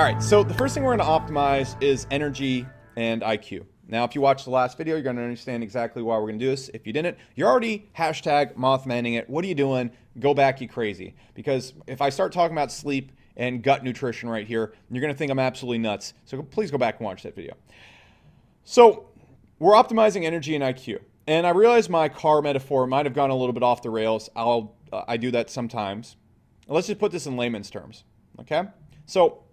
right, so the first thing we're going to optimize is energy and IQ. Now, if you watched the last video, you're going to understand exactly why we're going to do this. If you didn't, you're already hashtag Mothmanning it. What are you doing? Go back, you crazy. Because if I start talking about sleep and gut nutrition right here, you're going to think I'm absolutely nuts. So please go back and watch that video. So we're optimizing energy and IQ. And I realize my car metaphor might have gone a little bit off the rails. I do that sometimes. Let's just put this in layman's terms, okay? So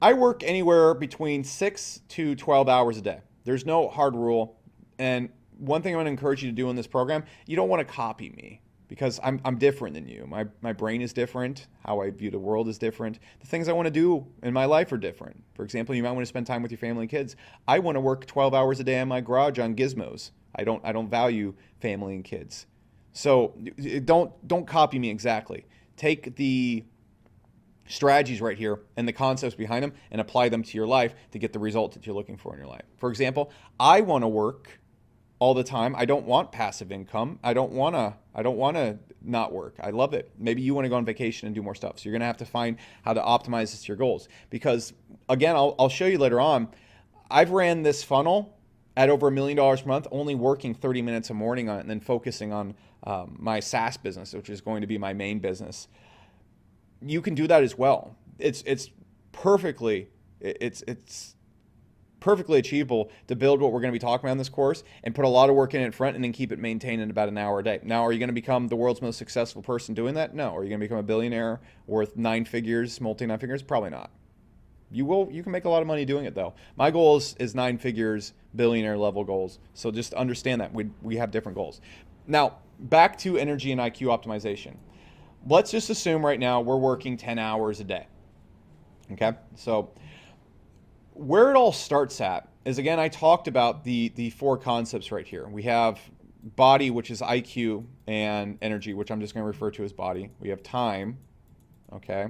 I work anywhere between 6 to 12 hours a day. There's no hard rule. And one thing I'm going to encourage you to do in this program, you don't want to copy me because I'm different than you. My brain is different. How I view the world is different. The things I want to do in my life are different. For example, you might want to spend time with your family and kids. I want to work 12 hours a day in my garage on gizmos. I don't value family and kids. So don't copy me exactly. Take the strategies right here and the concepts behind them and apply them to your life to get the result that you're looking for in your life. For example, I want to work all the time. I don't want passive income. I don't want to not work. I love it. Maybe you want to go on vacation and do more stuff. So you're going to have to find how to optimize this to your goals. Because again, I'll show you later on, I've ran this funnel at over $1 million per month, only working 30 minutes a morning on it and then focusing on my SaaS business, which is going to be my main business. You can do that as well. It's perfectly achievable to build what we're going to be talking about in this course and put a lot of work in it front and then keep it maintained in about an hour a day. Now, are you going to become the world's most successful person doing that? No. Are you going to become a billionaire worth 9 figures, multi-9 figures? Probably not. You can make a lot of money doing it though. My goal is 9 figures, billionaire level goals. So just understand that we have different goals. Now, back to energy and IQ optimization. Let's just assume right now we're working 10 hours a day. Okay? So where it all starts at is, again, I talked about the 4 concepts right here. We have body, which is IQ, and energy, which I'm just going to refer to as body. We have time. Okay?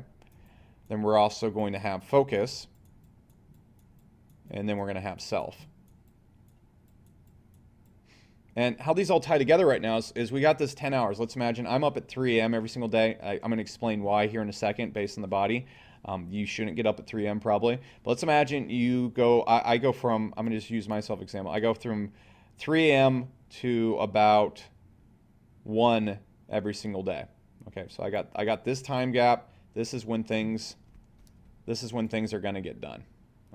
Then we're also going to have focus. And then we're going to have self. And how these all tie together right now is we got this 10 hours. Let's imagine I'm up at 3 a.m. every single day. I'm going to explain why here in a second based on the body. You shouldn't get up at 3 a.m. probably. But let's imagine you go, I go from, I'm going to just use myself example. I go from 3 a.m. to about 1 every single day. Okay, so I got this time gap. This is when things are going to get done.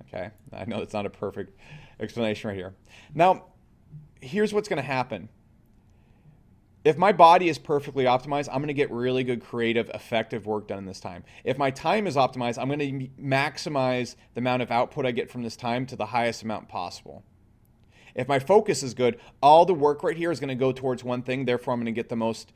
Okay, I know it's not a perfect explanation right here. Now, here's what's going to happen. If my body is perfectly optimized, I'm going to get really good, creative, effective work done in this time. If my time is optimized, I'm going to maximize the amount of output I get from this time to the highest amount possible. If my focus is good, all the work right here is going to go towards one thing. Therefore, I'm going to get the most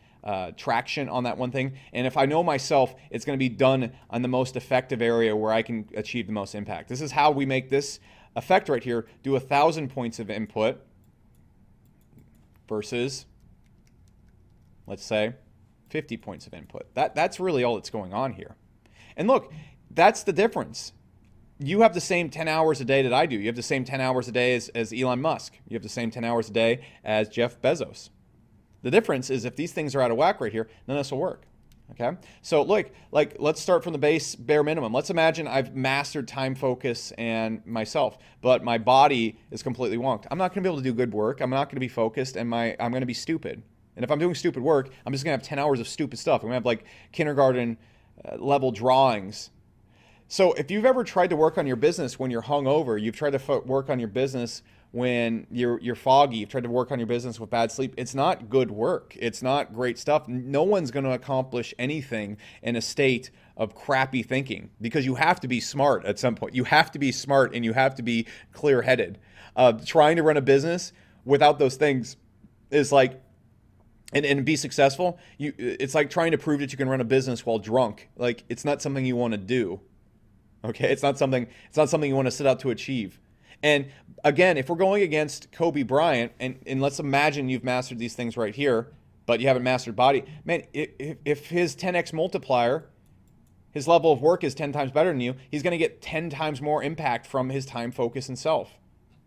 traction on that one thing. And if I know myself, it's going to be done on the most effective area where I can achieve the most impact. This is how we make this effect right here do 1,000 points of input versus, let's say, 50 points of input. That's really all that's going on here. And look, that's the difference. You have the same 10 hours a day that I do. You have the same 10 hours a day as Elon Musk. You have the same 10 hours a day as Jeff Bezos. The difference is if these things are out of whack right here, none of this will work. Okay? So look, let's start from the bare minimum. Let's imagine I've mastered time, focus, and myself, but my body is completely wonked. I'm not going to be able to do good work. I'm not going to be focused, and I'm going to be stupid. And if I'm doing stupid work, I'm just going to have 10 hours of stupid stuff. I'm going to have like kindergarten level drawings. So if you've ever tried to work on your business when you're hungover, you've tried to work on your business when you're foggy, you've tried to work on your business with bad sleep, it's not good work. It's not great stuff. No one's going to accomplish anything in a state of crappy thinking because you have to be smart at some point. You have to be smart and you have to be clear-headed. Trying to run a business without those things is like, and be successful, it's like trying to prove that you can run a business while drunk. Like, it's not something you want to do. Okay, it's not something you want to set out to achieve. And again, if we're going against Kobe Bryant, and let's imagine you've mastered these things right here, but you haven't mastered body, man, if his 10x multiplier, his level of work is 10 times better than you, he's going to get 10 times more impact from his time, focus, and self.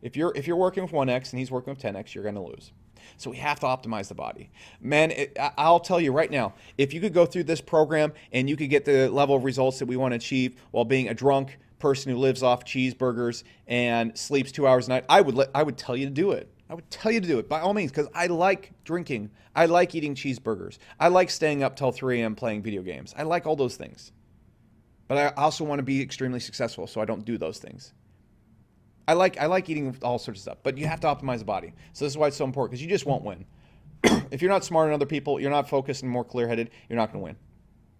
If you're working with 1x and he's working with 10x, you're going to lose. So we have to optimize the body. Man, I'll tell you right now, if you could go through this program and you could get the level of results that we want to achieve while being a drunk, person who lives off cheeseburgers and sleeps 2 hours a night, I would tell you to do it. I would tell you to do it by all means, because I like drinking. I like eating cheeseburgers. I like staying up till 3 a.m. playing video games. I like all those things. But I also want to be extremely successful, so I don't do those things. I like eating all sorts of stuff, but you have to optimize the body. So this is why it's so important, because you just won't win. If you're not smarter than other people, you're not focused and more clear-headed, you're not going to win.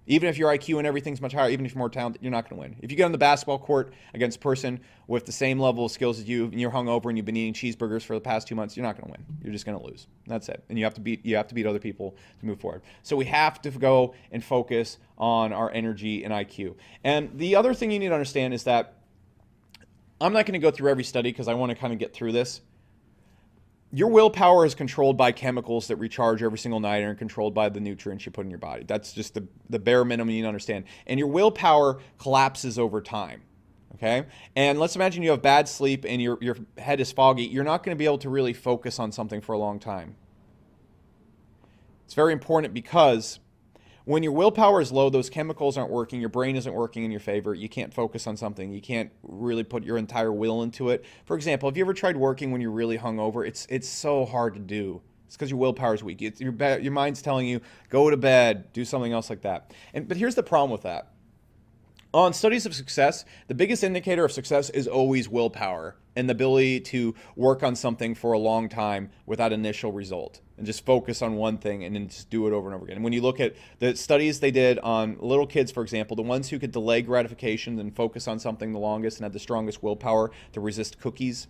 Even if your IQ and everything's much higher, even if you're more talented, you're not going to win. If you get on the basketball court against a person with the same level of skills as you, and you're hungover and you've been eating cheeseburgers for the past 2 months, you're not going to win. You're just going to lose. That's it. And you have to beat other people to move forward. So we have to go and focus on our energy and IQ. And the other thing you need to understand is that I'm not going to go through every study because I want to kind of get through this. Your willpower is controlled by chemicals that recharge every single night and are controlled by the nutrients you put in your body. That's just the bare minimum you need to understand. And your willpower collapses over time. Okay? And let's imagine you have bad sleep and your head is foggy. You're not going to be able to really focus on something for a long time. It's very important because when your willpower is low, those chemicals aren't working, your brain isn't working in your favor, you can't focus on something, you can't really put your entire will into it. For example, have you ever tried working when you're really hungover? It's so hard to do. It's because your willpower is weak. Your mind's telling you, go to bed, do something else like that. But here's the problem with that. On studies of success, the biggest indicator of success is always willpower and the ability to work on something for a long time without initial result and just focus on one thing and then just do it over and over again. And when you look at the studies they did on little kids, for example, the ones who could delay gratification and focus on something the longest and had the strongest willpower to resist cookies,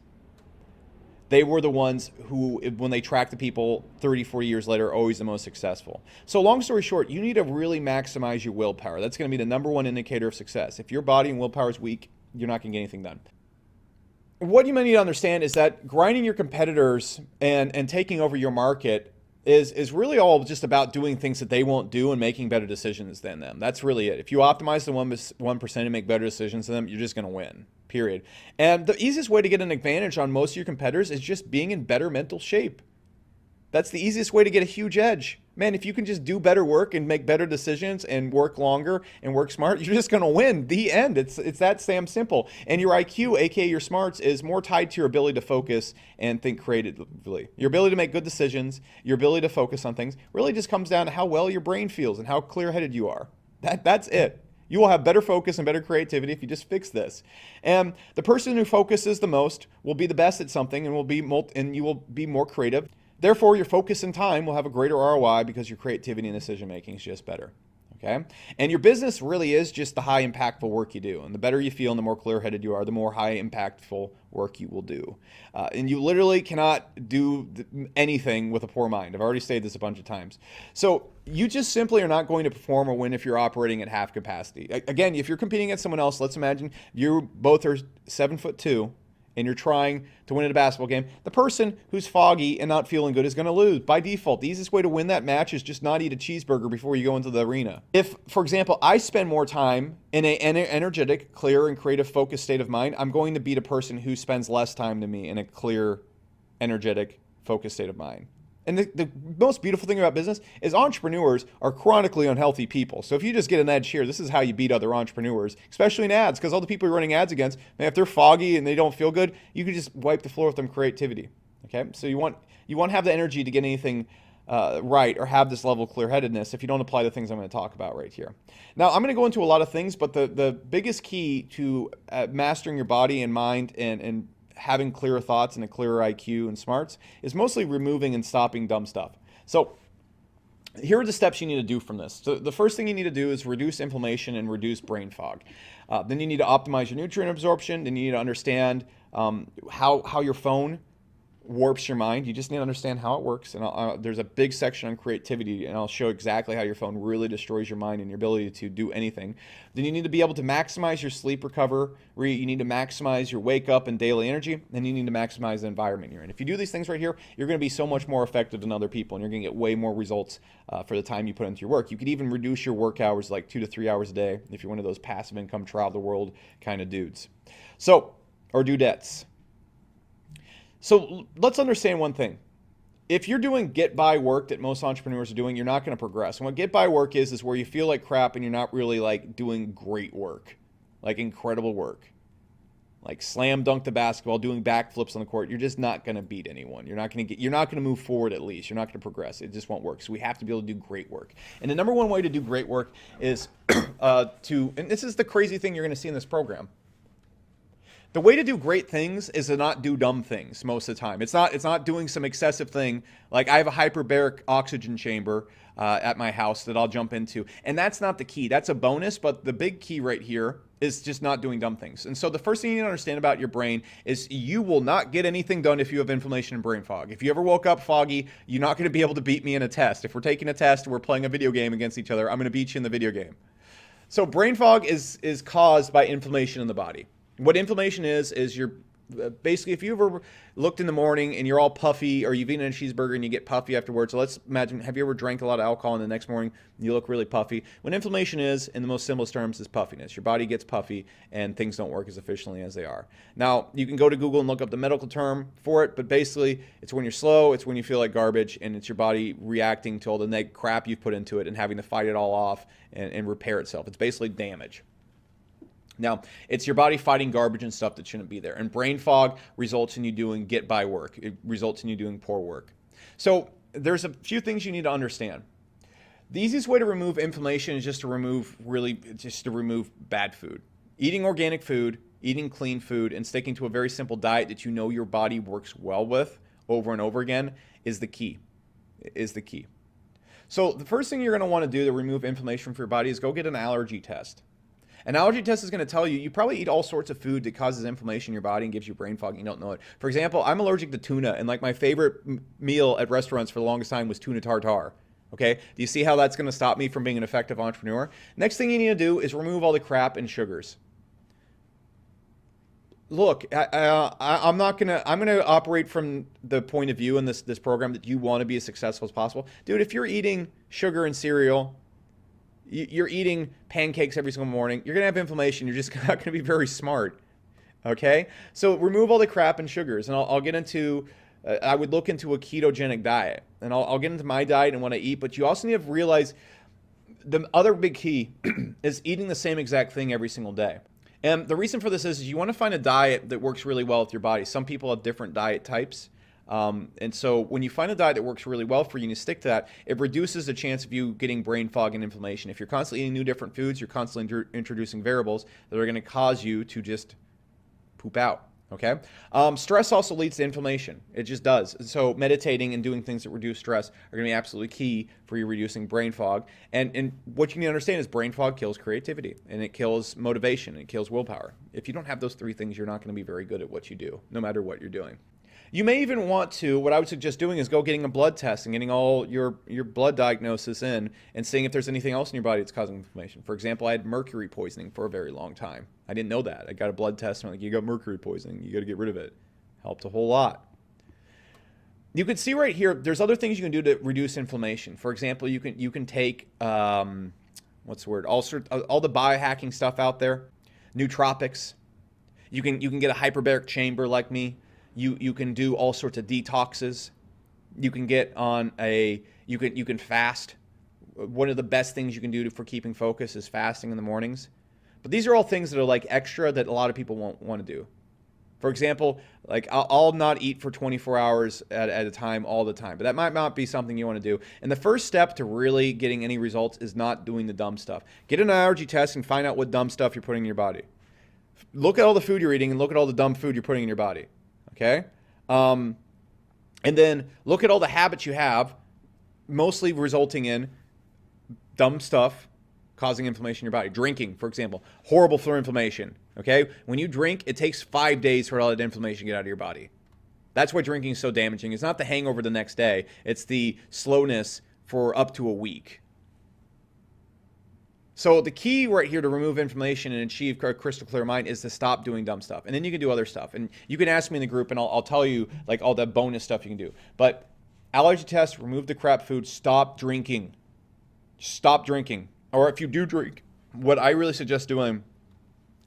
they were the ones who, when they tracked the people 30, 40 years later, are always the most successful. So long story short, you need to really maximize your willpower. That's going to be the number one indicator of success. If your body and willpower is weak, you're not going to get anything done. What you might need to understand is that grinding your competitors and taking over your market is really all just about doing things that they won't do and making better decisions than them. That's really it. If you optimize the 1% and make better decisions than them, you're just going to win, period. And the easiest way to get an advantage on most of your competitors is just being in better mental shape. That's the easiest way to get a huge edge. Man, if you can just do better work and make better decisions and work longer and work smart, you're just going to win. The end. It's that damn simple. And your IQ, aka your smarts, is more tied to your ability to focus and think creatively. Your ability to make good decisions, your ability to focus on things, really just comes down to how well your brain feels and how clear-headed you are. That's it. You will have better focus and better creativity if you just fix this. And the person who focuses the most will be the best at something and you will be more creative. Therefore, your focus and time will have a greater ROI because your creativity and decision making is just better. Okay? And your business really is just the high impactful work you do. And the better you feel and the more clear-headed you are, the more high impactful work you will do. And you literally cannot do anything with a poor mind. I've already stated this a bunch of times. So you just simply are not going to perform or win if you're operating at half capacity. Again, if you're competing against someone else, let's imagine you both are 7'2", and you're trying to win at a basketball game, the person who's foggy and not feeling good is going to lose by default. The easiest way to win that match is just not eat a cheeseburger before you go into the arena. If, for example, I spend more time in an energetic, clear, and creative, focused state of mind, I'm going to beat a person who spends less time than me in a clear, energetic, focused state of mind. And the most beautiful thing about business is entrepreneurs are chronically unhealthy people. So if you just get an edge here, this is how you beat other entrepreneurs, especially in ads, because all the people you're running ads against, man, if they're foggy and they don't feel good, you can just wipe the floor with them creativity. Okay, so you want to have the energy to get anything right or have this level of clear-headedness if you don't apply the things I'm going to talk about right here. Now, I'm going to go into a lot of things, but the biggest key to mastering your body and mind and having clearer thoughts and a clearer IQ and smarts is mostly removing and stopping dumb stuff. So here are the steps you need to do from this. So the first thing you need to do is reduce inflammation and reduce brain fog. Then you need to optimize your nutrient absorption. Then you need to understand how your phone warps your mind. You just need to understand how it works. And there's a big section on creativity, and I'll show exactly how your phone really destroys your mind and your ability to do anything. Then you need to be able to maximize your sleep recovery. You need to maximize your wake up and daily energy. And you need to maximize the environment you're in. If you do these things right here, you're going to be so much more effective than other people, and you're going to get way more results for the time you put into your work. You could even reduce your work hours like 2 to 3 hours a day if you're one of those passive income, travel the world kind of dudes. Or dudettes. So let's understand one thing. If you're doing get-by work that most entrepreneurs are doing, you're not going to progress. And what get-by work is where you feel like crap and you're not really like doing great work, like incredible work. like slam dunk the basketball, doing backflips on the court, you're just not going to beat anyone. You're not going to move forward at least. You're not going to progress. It just won't work. So we have to be able to do great work. And the number one way to do great work is and this is the crazy thing you're going to see in this program. The way to do great things is to not do dumb things most of the time. It's not doing some excessive thing. Like I have a hyperbaric oxygen chamber at my house that I'll jump into. And that's not the key. That's a bonus, but the big key right here is just not doing dumb things. And so the first thing you need to understand about your brain is you will not get anything done if you have inflammation and brain fog. If you ever woke up foggy, you're not going to be able to beat me in a test. If we're taking a test and we're playing a video game against each other, I'm going to beat you in the video game. So brain fog is caused by inflammation in the body. What inflammation is you're basically, if you ever looked in the morning and you're all puffy, or you've eaten a cheeseburger and you get puffy afterwards. So let's imagine, have you ever drank a lot of alcohol and the next morning you look really puffy? What inflammation is, in the most simplest terms, is puffiness. Your body gets puffy and things don't work as efficiently as they are. Now, you can go to Google and look up the medical term for it, but basically it's when you're slow, it's when you feel like garbage, and it's your body reacting to all the crap you've put into it and having to fight it all off and repair itself. It's basically damage. Now, it's your body fighting garbage and stuff that shouldn't be there. And brain fog results in you doing get-by work. It results in you doing poor work. So there's a few things you need to understand. The easiest way to remove inflammation is just to remove bad food. Eating organic food, eating clean food, and sticking to a very simple diet that you know your body works well with over and over again is the key. So the first thing you're going to want to do to remove inflammation from your body is go get an allergy test. An allergy test is going to tell you probably eat all sorts of food that causes inflammation in your body and gives you brain fog and you don't know it. For example, I'm allergic to tuna, and like my favorite meal at restaurants for the longest time was tuna tartare. Okay, do you see how that's going to stop me from being an effective entrepreneur? Next thing you need to do is remove all the crap and sugars. Look, I'm going to operate from the point of view in this program that you want to be as successful as possible. Dude, if you're eating sugar and cereal, you're eating pancakes every single morning, you're going to have inflammation. You're just not going to be very smart. Okay? So remove all the crap and sugars. And I'll get into, I would look into a ketogenic diet. And I'll get into my diet and what I eat. But you also need to realize the other big key is eating the same exact thing every single day. And the reason for this is you want to find a diet that works really well with your body. Some people have different diet types. And so when you find a diet that works really well for you and you stick to that, it reduces the chance of you getting brain fog and inflammation. If you're constantly eating new different foods, you're constantly introducing variables that are going to cause you to just poop out. Okay. Stress also leads to inflammation. It just does. So meditating and doing things that reduce stress are going to be absolutely key for you reducing brain fog. And what you need to understand is brain fog kills creativity, and it kills motivation, and it kills willpower. If you don't have those three things, you're not going to be very good at what you do, no matter what you're doing. You may even want to, what I would suggest doing is go getting a blood test and getting all your blood diagnosis in and seeing if there's anything else in your body that's causing inflammation. For example, I had mercury poisoning for a very long time. I didn't know that. I got a blood test and I'm like, you got mercury poisoning. You got to get rid of it. Helped a whole lot. You can see right here, there's other things you can do to reduce inflammation. For example, you can take, all the biohacking stuff out there, nootropics. You can get a hyperbaric chamber like me. You can do all sorts of detoxes. You can get on you can fast. One of the best things you can do for keeping focus is fasting in the mornings. But these are all things that are like extra that a lot of people won't want to do. For example, like I'll not eat for 24 hours at a time all the time, but that might not be something you want to do. And the first step to really getting any results is not doing the dumb stuff. Get an allergy test and find out what dumb stuff you're putting in your body. Look at all the food you're eating and look at all the dumb food you're putting in your body. Okay? And then look at all the habits you have, mostly resulting in dumb stuff causing inflammation in your body. Drinking, for example, horrible for inflammation. Okay? When you drink, it takes 5 days for all that inflammation to get out of your body. That's why drinking is so damaging. It's not the hangover the next day. It's the slowness for up to a week. So the key right here to remove inflammation and achieve a crystal clear mind is to stop doing dumb stuff. And then you can do other stuff. And you can ask me in the group and I'll tell you like all the bonus stuff you can do. But allergy test, remove the crap food, stop drinking. Stop drinking. Or if you do drink, what I really suggest doing,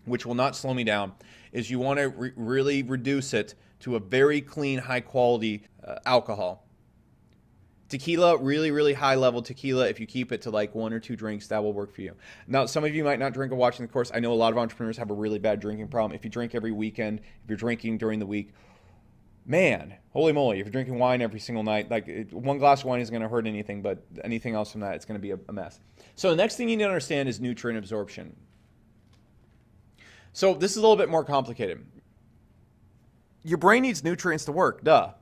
which will not slow me down, is you want to really reduce it to a very clean, high quality alcohol. Tequila, really, really high level tequila. If you keep it to like 1 or 2 drinks, that will work for you. Now, some of you might not drink while watching the course. I know a lot of entrepreneurs have a really bad drinking problem. If you drink every weekend, if you're drinking during the week, man, holy moly, if you're drinking wine every single night, like one glass of wine isn't going to hurt anything, but anything else from that, it's going to be a mess. So the next thing you need to understand is nutrient absorption. So this is a little bit more complicated. Your brain needs nutrients to work, duh.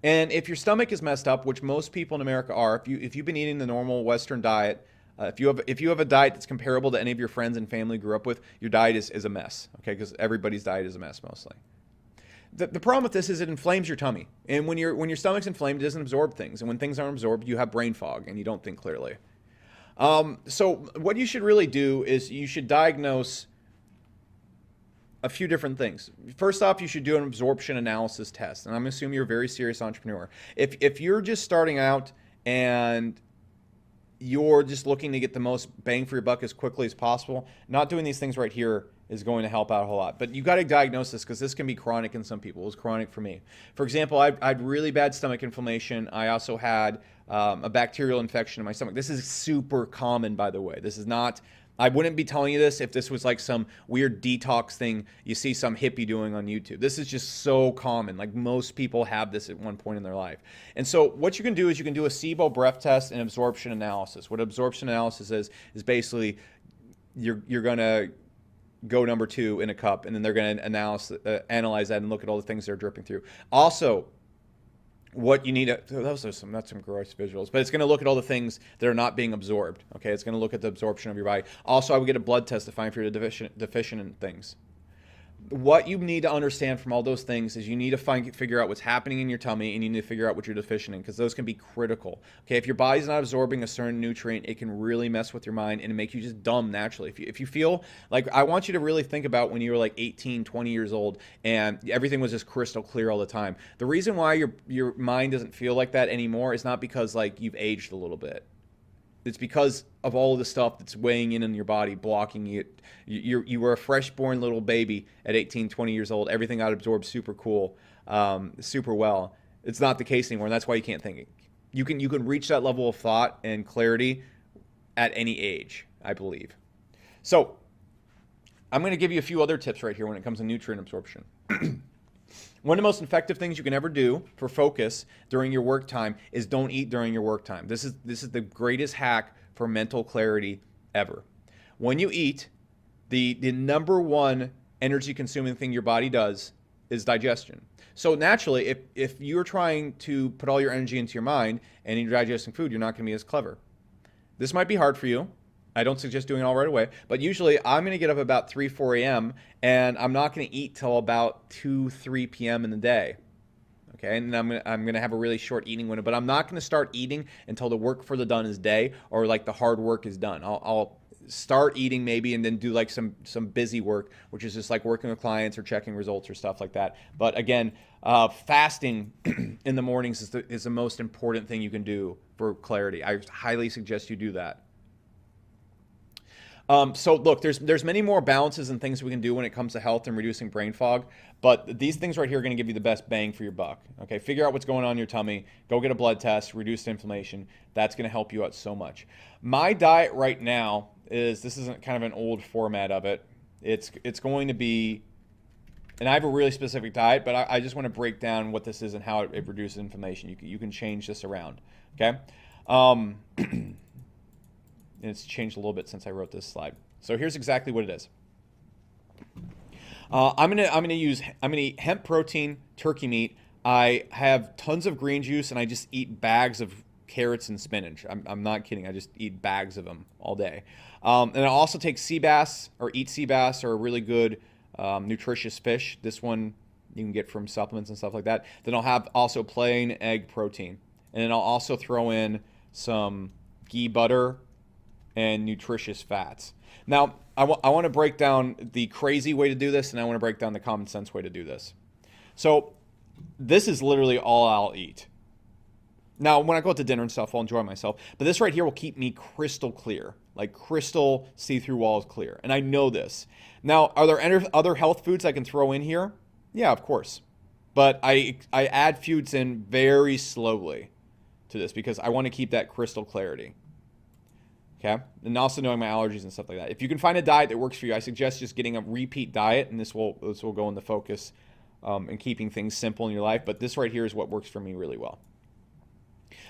And if your stomach is messed up, which most people in America are, if you've been eating the normal Western diet, if you have a diet that's comparable to any of your friends and family grew up with, your diet is a mess, okay? Because everybody's diet is a mess mostly. The problem with this is it inflames your tummy, and when your stomach's inflamed, it doesn't absorb things, and when things aren't absorbed, you have brain fog and you don't think clearly. So what you should really do is you should diagnose a few different things. First off, you should do an absorption analysis test. And I'm assuming you're a very serious entrepreneur. If you're just starting out and you're just looking to get the most bang for your buck as quickly as possible, not doing these things right here is going to help out a whole lot. But you got to diagnose this because this can be chronic in some people. It was chronic for me. For example, I had really bad stomach inflammation. I also had a bacterial infection in my stomach. This is super common, by the way. This is not... I wouldn't be telling you this if this was like some weird detox thing you see some hippie doing on YouTube. This is just so common. Like most people have this at one point in their life. And so what you can do is you can do a SIBO breath test and absorption analysis. What absorption analysis is basically you're going to go number 2 in a cup, and then they're going to analyze that and look at all the things that are dripping through. Also, what you need to, those are some, that's some gross visuals, but it's going to look at all the things that are not being absorbed. Okay, it's going to look at the absorption of your body. Also, I would get a blood test to find if you're deficient in things. What you need to understand from all those things is you need to figure out what's happening in your tummy, and you need to figure out what you're deficient in, because those can be critical. Okay, if your body's not absorbing a certain nutrient, it can really mess with your mind and make you just dumb naturally. If you feel like, I want you to really think about when you were like 18, 20 years old and everything was just crystal clear all the time. The reason why your mind doesn't feel like that anymore is not because like you've aged a little bit. It's because of all of the stuff that's weighing in your body, blocking it. You were a fresh-born little baby at 18, 20 years old. Everything got absorbed super cool, super well. It's not the case anymore, and that's why you can't think. You can reach that level of thought and clarity at any age, I believe. So I'm going to give you a few other tips right here when it comes to nutrient absorption. One of the most effective things you can ever do for focus during your work time is don't eat during your work time. This is the greatest hack for mental clarity ever. When you eat, the number one energy consuming thing your body does is digestion. So naturally, if you're trying to put all your energy into your mind and you're digesting food, you're not going to be as clever. This might be hard for you. I don't suggest doing it all right away, but usually I'm going to get up about 3, 4 a.m. and I'm not going to eat till about 2, 3 p.m. in the day. Okay, and I'm going to have a really short eating window, but I'm not going to start eating until the work for the done is day, or like the hard work is done. I'll start eating maybe and then do like some busy work, which is just like working with clients or checking results or stuff like that. But again, fasting in the mornings is the most important thing you can do for clarity. I highly suggest you do that. So look, there's many more balances and things we can do when it comes to health and reducing brain fog, but these things right here are going to give you the best bang for your buck. Okay, figure out what's going on in your tummy, go get a blood test, reduce the inflammation. That's going to help you out so much. My diet right now this isn't kind of an old format of it. It's going to be, and I have a really specific diet, but I just want to break down what this is and how it reduces inflammation. You can change this around. Okay. And it's changed a little bit since I wrote this slide. So here's exactly what it is. I'm gonna eat hemp protein, turkey meat. I have tons of green juice, and I just eat bags of carrots and spinach. I'm not kidding. I just eat bags of them all day. And I also take sea bass, or eat sea bass, or a really good nutritious fish. This one you can get from supplements and stuff like that. Then I'll have also plain egg protein, and then I'll also throw in some ghee butter and nutritious fats. Now, I want to break down the crazy way to do this, and I want to break down the common sense way to do this. So this is literally all I'll eat. Now, when I go out to dinner and stuff, I'll enjoy myself. But this right here will keep me crystal clear, like crystal see-through walls clear. And I know this. Now, are there other health foods I can throw in here? Yeah, of course. But I add foods in very slowly. to this because I want to keep that crystal clarity. Okay, and also knowing my allergies and stuff like that. If you can find a diet that works for you, I suggest just getting a repeat diet, and this will go into focus and keeping things simple in your life. But this right here is what works for me really well.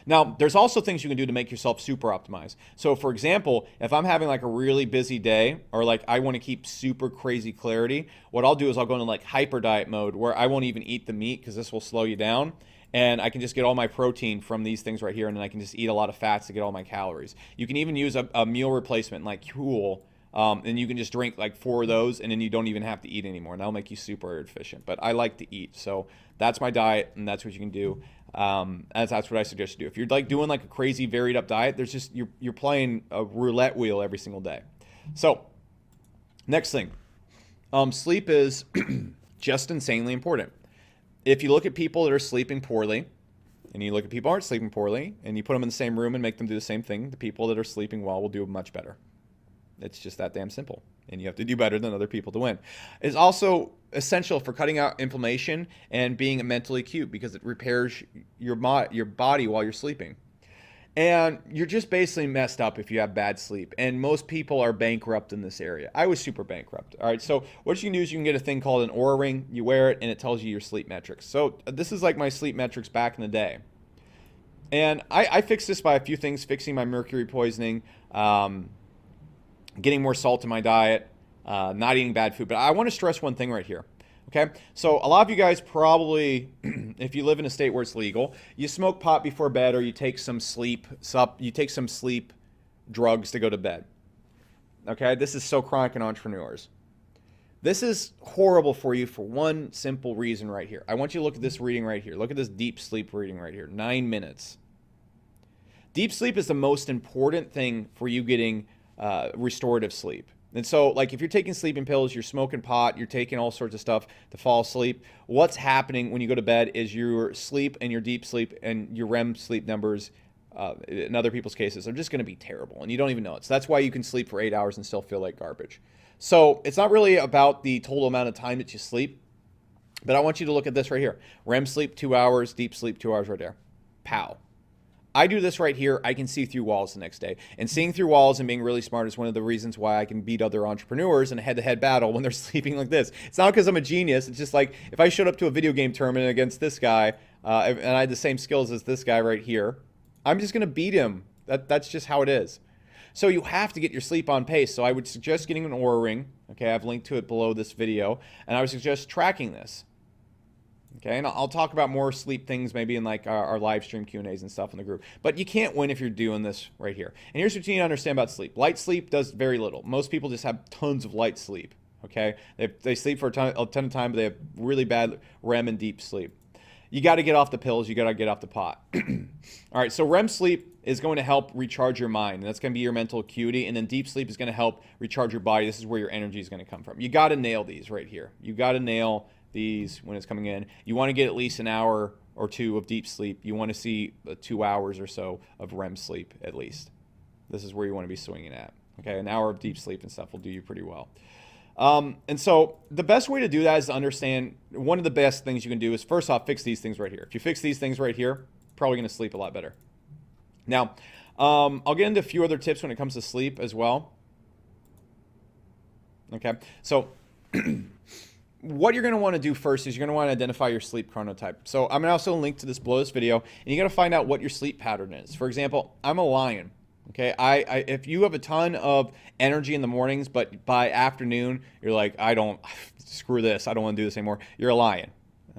Now, there's also things you can do to make yourself super optimized. So, for example, if I'm having like a really busy day or like I want to keep super crazy clarity, what I'll do is I'll go into like hyper diet mode where I won't even eat the meat because this will slow you down. And I can just get all my protein from these things right here, and then I can just eat a lot of fats to get all my calories. You can even use a meal replacement like Huel, and you can just drink like 4 of those, and then you don't even have to eat anymore. And that'll make you super efficient. But I like to eat, so that's my diet, and that's what you can do. That's what I suggest you do. If you're like doing like a crazy varied up diet, there's just you're playing a roulette wheel every single day. So next thing, sleep is just insanely important. If you look at people that are sleeping poorly, and you look at people who aren't sleeping poorly, and you put them in the same room and make them do the same thing, the people that are sleeping well will do much better. It's just that damn simple. And you have to do better than other people to win. It's also essential for cutting out inflammation and being mentally acute because it repairs your body while you're sleeping. And you're just basically messed up if you have bad sleep. And most people are bankrupt in this area. I was super bankrupt. All right, so what you can do is you can get a thing called an Oura Ring. You wear it, and it tells you your sleep metrics. So this is like my sleep metrics back in the day. And I fixed this by a few things, fixing my mercury poisoning, getting more salt in my diet, not eating bad food. But I want to stress one thing right here. Okay, so a lot of you guys probably, if you live in a state where it's legal, you smoke pot before bed, or you take some sleep drugs to go to bed. Okay, this is so chronic in entrepreneurs. This is horrible for you for one simple reason right here. I want you to look at this reading right here. Look at this deep sleep reading right here. 9 minutes. Deep sleep is the most important thing for you getting restorative sleep. And so, like, if you're taking sleeping pills, you're smoking pot, you're taking all sorts of stuff to fall asleep, what's happening when you go to bed is your sleep and your deep sleep and your REM sleep numbers, in other people's cases, are just going to be terrible. And you don't even know it. So that's why you can sleep for 8 hours and still feel like garbage. So it's not really about the total amount of time that you sleep. But I want you to look at this right here. REM sleep, 2 hours. Deep sleep, 2 hours right there. Pow. I do this right here. I can see through walls the next day. And seeing through walls and being really smart is one of the reasons why I can beat other entrepreneurs in a head-to-head battle when they're sleeping like this. It's not because I'm a genius. It's just like if I showed up to a video game tournament against this guy and I had the same skills as this guy right here, I'm just going to beat him. That's just how it is. So you have to get your sleep on pace. So I would suggest getting an Oura Ring. Okay, I've linked to it below this video. And I would suggest tracking this. Okay, and I'll talk about more sleep things maybe in like our live stream Q&As and stuff in the group. But you can't win if you're doing this right here. And here's what you need to understand about sleep. Light sleep does very little. Most people just have tons of light sleep. Okay, they sleep for a ton of time, but they have really bad REM and deep sleep. You got to get off the pills. You got to get off the pot. All right, so REM sleep is going to help recharge your mind. And that's going to be your mental acuity. And then deep sleep is going to help recharge your body. This is where your energy is going to come from. You got to nail these right here. You got to nail these when it's coming in. You want to get at least an hour or two of deep sleep. You want to see 2 hours or so of REM sleep at least. This is where you want to be swinging at. Okay, an hour of deep sleep and stuff will do you pretty well. And so the best way to do that is to understand one of the best things you can do is first off, fix these things right here. If you fix these things right here, probably going to sleep a lot better. Now, I'll get into a few other tips when it comes to sleep as well. Okay, so what you're going to want to do first is you're going to want to identify your sleep chronotype. So I'm going to also link to this below this video, and you got to find out what your sleep pattern is. For example, I'm a lion. Okay, if you have a ton of energy in the mornings, but by afternoon you're like, screw this, I don't want to do this anymore. You're a lion.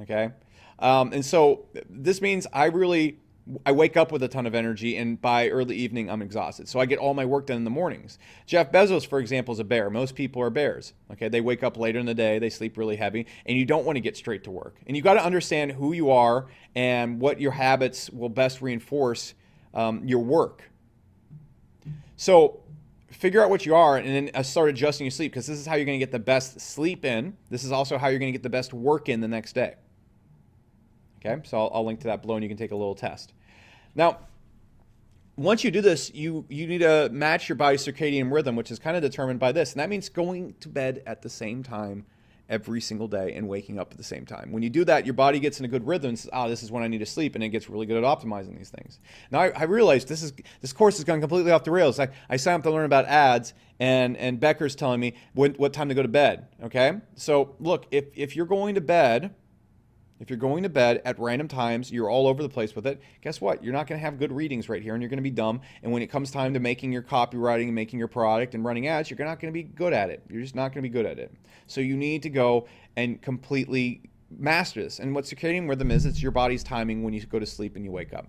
Okay, and so this means I wake up with a ton of energy, and by early evening I'm exhausted. So I get all my work done in the mornings. Jeff Bezos, for example, is a bear. Most people are bears. Okay, they wake up later in the day, they sleep really heavy, and you don't want to get straight to work. And you got to understand who you are and what your habits will best reinforce your work. So figure out what you are and then start adjusting your sleep, because this is how you're going to get the best sleep in. This is also how you're going to get the best work in the next day. Okay, so I'll link to that below and you can take a little test. Now, once you do this, you need to match your body's circadian rhythm, which is kind of determined by this. And that means going to bed at the same time every single day and waking up at the same time. When you do that, your body gets in a good rhythm and says, this is when I need to sleep, and it gets really good at optimizing these things. Now, I realized this course has gone completely off the rails. I signed up to learn about ads, and Becker's telling me what time to go to bed, okay? So, look, if you're going to bed at random times, you're all over the place with it, guess what? You're not going to have good readings right here, and you're going to be dumb. And when it comes time to making your copywriting and making your product and running ads, you're not going to be good at it. You're just not going to be good at it. So you need to go and completely master this. And what circadian rhythm is, it's your body's timing when you go to sleep and you wake up.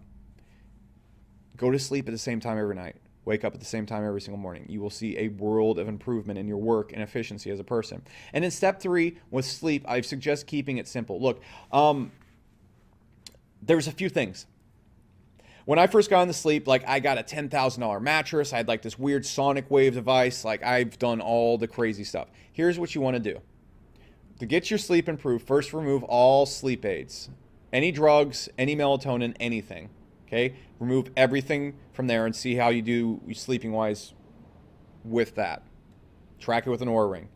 Go to sleep at the same time every night. Wake up at the same time every single morning. You will see a world of improvement in your work and efficiency as a person. And in step 3 with sleep, I suggest keeping it simple. Look, there's a few things. When I first got into sleep, like I got a $10,000 mattress. I had like this weird sonic wave device. Like I've done all the crazy stuff. Here's what you want to do. To get your sleep improved, first remove all sleep aids. Any drugs, any melatonin, anything. Okay, remove everything from there and see how you do sleeping wise with that. Track it with an Oura ring.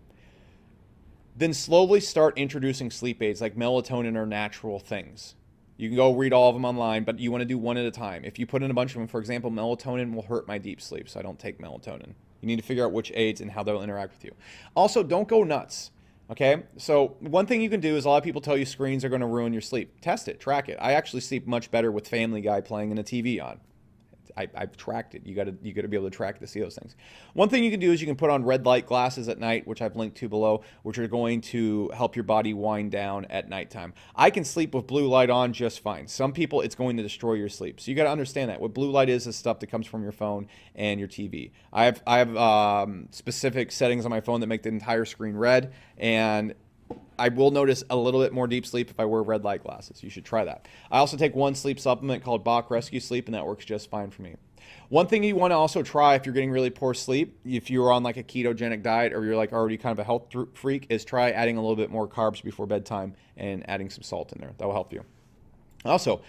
Then slowly start introducing sleep aids like melatonin or natural things. You can go read all of them online, but you want to do one at a time. If you put in a bunch of them, for example, melatonin will hurt my deep sleep, so I don't take melatonin. You need to figure out which aids and how they'll interact with you. Also, don't go nuts. Okay, so one thing you can do is a lot of people tell you screens are going to ruin your sleep. Test it, track it. I actually sleep much better with Family Guy playing and a TV on. I've tracked it. You got to be able to track to see those things. One thing you can do is you can put on red light glasses at night, which I've linked to below, which are going to help your body wind down at nighttime. I can sleep with blue light on just fine. Some people, it's going to destroy your sleep. So you got to understand that. What blue light is stuff that comes from your phone and your TV. I have specific settings on my phone that make the entire screen red, and I will notice a little bit more deep sleep if I wear red light glasses. You should try that. I also take one sleep supplement called Bach Rescue Sleep, and that works just fine for me. One thing you want to also try if you're getting really poor sleep, if you're on like a ketogenic diet or you're like already kind of a health freak, is try adding a little bit more carbs before bedtime and adding some salt in there. That will help you. Also,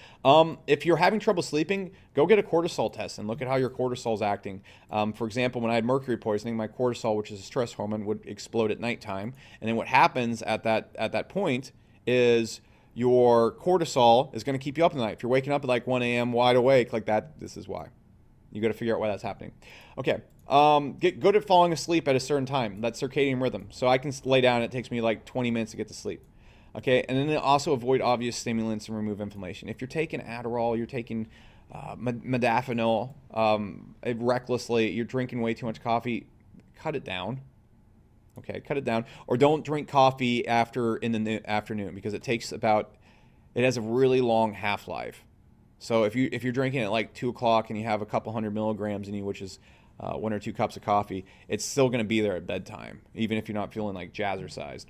if you're having trouble sleeping, go get a cortisol test and look at how your cortisol is acting. For example, when I had mercury poisoning, my cortisol, which is a stress hormone, would explode at nighttime. And then what happens at that point is your cortisol is going to keep you up at night. If you're waking up at like 1 a.m. wide awake like that, this is why. You got to figure out why that's happening. Okay. Get good at falling asleep at a certain time. That's circadian rhythm. So I can lay down. It takes me like 20 minutes to get to sleep. Okay, and then also avoid obvious stimulants and remove inflammation. If you're taking Adderall, you're taking modafinil recklessly, you're drinking way too much coffee, cut it down. Okay, cut it down. Or don't drink coffee in the afternoon because it has a really long half-life. So if you're drinking at like 2 o'clock and you have a couple hundred milligrams in you, which is 1 or 2 cups of coffee, it's still going to be there at bedtime, even if you're not feeling like jazzercised.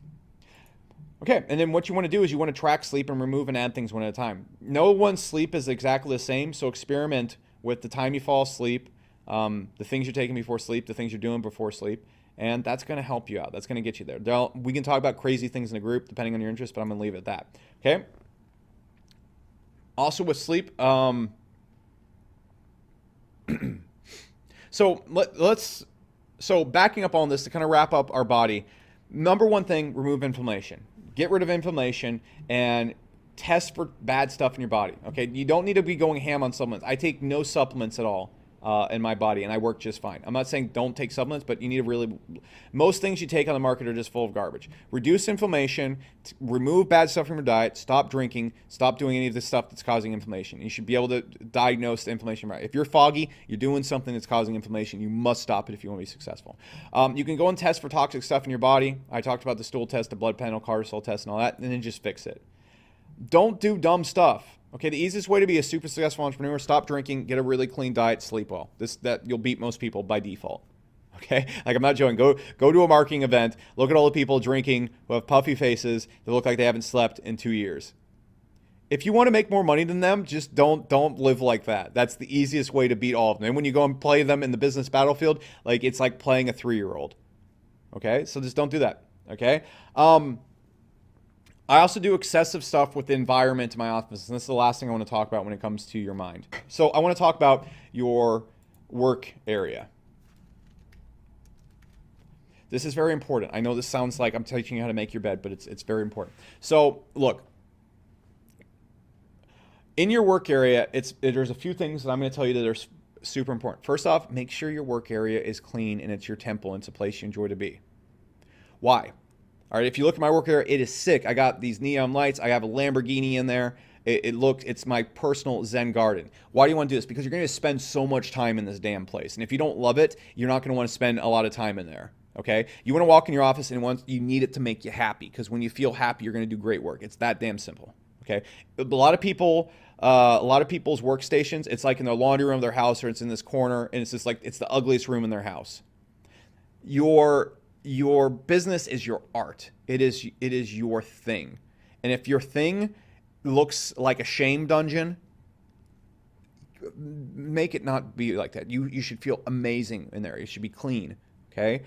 Okay, and then what you want to do is you want to track sleep and remove and add things one at a time. No one's sleep is exactly the same, so experiment with the time you fall asleep, the things you're taking before sleep, the things you're doing before sleep, and that's going to help you out. That's going to get you there. We can talk about crazy things in a group depending on your interest, but I'm going to leave it at that. Okay? Also with sleep, so backing up on this to kind of wrap up our body, number one thing, remove inflammation. Get rid of inflammation and test for bad stuff in your body. Okay, you don't need to be going ham on supplements. I take no supplements at all in my body, and I work just fine. I'm not saying don't take supplements, but you need to most things you take on the market are just full of garbage. Reduce inflammation, remove bad stuff from your diet, stop drinking, stop doing any of the stuff that's causing inflammation. You should be able to diagnose the inflammation right. If you're foggy, you're doing something that's causing inflammation, you must stop it if you want to be successful. You can go and test for toxic stuff in your body. I talked about the stool test, the blood panel, cortisol test, and all that, and then just fix it. Don't do dumb stuff. Okay, the easiest way to be a super successful entrepreneur, stop drinking, get a really clean diet, sleep well. That you'll beat most people by default. Okay, like I'm not joking. Go to a marketing event, look at all the people drinking who have puffy faces that look like they haven't slept in 2 years. If you want to make more money than them, just don't live like that. That's the easiest way to beat all of them. And when you go and play them in the business battlefield, like it's like playing a 3-year-old. Okay, so just don't do that. Okay. I also do excessive stuff with the environment in my office, and this is the last thing I want to talk about when it comes to your mind. So I want to talk about your work area. This is very important. I know this sounds like I'm teaching you how to make your bed, but it's very important. So look, in your work area, there's a few things that I'm going to tell you that are super important. First off, make sure your work area is clean and it's your temple and it's a place you enjoy to be. Why? All right, if you look at my work area, it is sick. I got these neon lights. I have a Lamborghini in there. It's my personal Zen garden. Why do you want to do this? Because you're going to spend so much time in this damn place. And if you don't love it, you're not going to want to spend a lot of time in there. Okay? You want to walk in your office and you need it to make you happy. Because when you feel happy, you're going to do great work. It's that damn simple. Okay? A lot of people's workstations, it's like in their laundry room of their house, or it's in this corner, and it's just like it's the ugliest room in their house. Your business is your art. It is your thing. And if your thing looks like a shame dungeon, make it not be like that. You should feel amazing in there. It should be clean. Okay.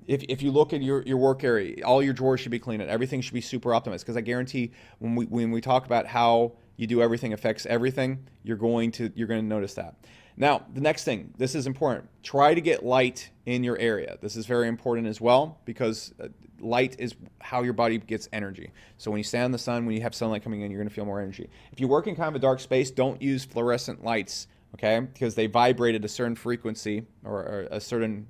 If you look at your work area, all your drawers should be clean and everything should be super optimized. Because I guarantee when we talk about how you do everything affects everything, you're going to notice that. Now, the next thing, this is important. Try to get light in your area. This is very important as well, because light is how your body gets energy. So when you stand in the sun, when you have sunlight coming in, you're going to feel more energy. If you work in kind of a dark space, don't use fluorescent lights, okay? Because they vibrate at a certain frequency or a certain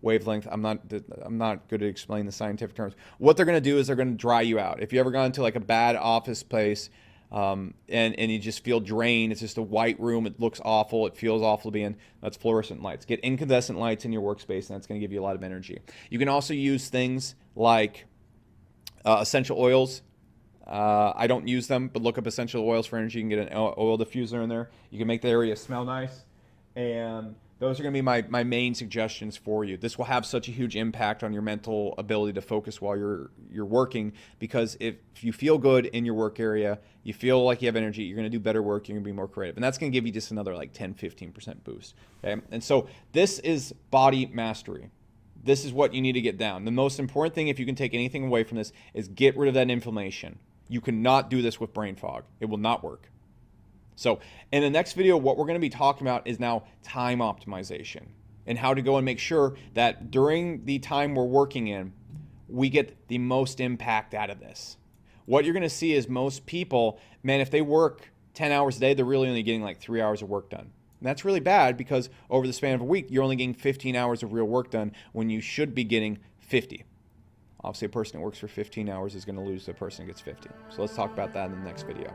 wavelength. I'm not good at explaining the scientific terms. What they're going to do is they're going to dry you out. If you ever gone into like a bad office place, and you just feel drained, it's just a white room, it looks awful, it feels awful to be in, that's fluorescent lights. Get incandescent lights in your workspace, and that's going to give you a lot of energy. You can also use things like essential oils. I don't use them, but look up essential oils for energy. You can get an oil diffuser in there. You can make the area smell nice, and those are going to be my main suggestions for you. This will have such a huge impact on your mental ability to focus while you're working, because if you feel good in your work area, you feel like you have energy, you're going to do better work, you're going to be more creative. And that's going to give you just another like 10-15% boost. Okay? And so this is body mastery. This is what you need to get down. The most important thing, if you can take anything away from this, is get rid of that inflammation. You cannot do this with brain fog. It will not work. So in the next video, what we're going to be talking about is now time optimization and how to go and make sure that during the time we're working in, we get the most impact out of this. What you're going to see is most people, man, if they work 10 hours a day, they're really only getting like 3 hours of work done. And that's really bad, because over the span of a week, you're only getting 15 hours of real work done when you should be getting 50. Obviously, a person that works for 15 hours is going to lose to a person who gets 50. So let's talk about that in the next video.